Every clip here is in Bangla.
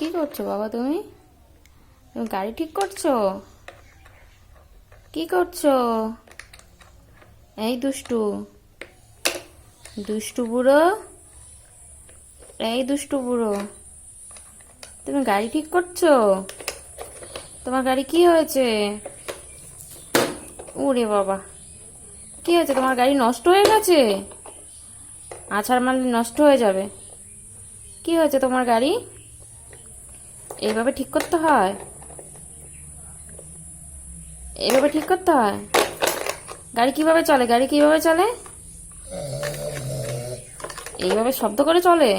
কি করছো বাবা তুমি? তুমি গাড়ি ঠিক করছো? কি করছো? এই দুষ্টু দুষ্টু বুড়ো, এই দুষ্টু বুড়ো, তুমি গাড়ি ঠিক করছো? তোমার গাড়ি কি হয়েছে? ওরে বাবা, কি হয়েছে? তোমার গাড়ি নষ্ট হয়ে গেছে? আছাড় মারলে নষ্ট হয়ে যাবে। কি হয়েছে তোমার গাড়ি? এইভাবে ঠিক করতে হয়? এইভাবে ঠিক করতে হয়? গাড়ি কিভাবে চলে? গাড়ি কিভাবে চলে? এইভাবে শব্দ করে চলে?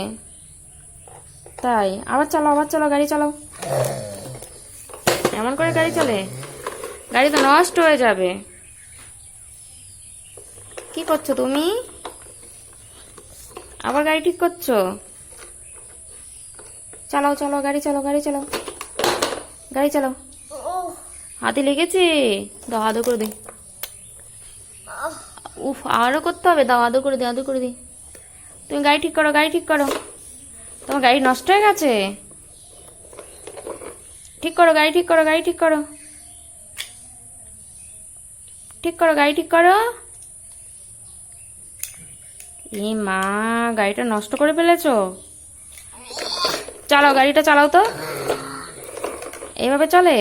তাই? আবার চালাও, আবার চালাও, গাড়ি চালাও। এমন করে গাড়ি চলে? গাড়ি তো নষ্ট হয়ে যাবে। কি করছো তুমি? আবার গাড়ি ঠিক করছো? চালাও চালাও, গাড়ি চালাও, গাড়ি চালাও, গাড়ি চালাও। হাতে লেগেছে? দাও আদর করে দে। উফ, আরো করতে হবে, দাও আদর করে দে, আদর করে দে। তুমি গাড়ি ঠিক করো, গাড়ি ঠিক করো। তোমার গাড়ি নষ্ট হয়ে গেছে? ঠিক করো, গাড়ি ঠিক করো, গাড়ি ঠিক করো, ঠিক করো, গাড়ি ঠিক করো। এ মা, গাড়িটা নষ্ট করে ফেলেছো। চালাও, গাড়িটা চালাও তো। এইভাবে চলে?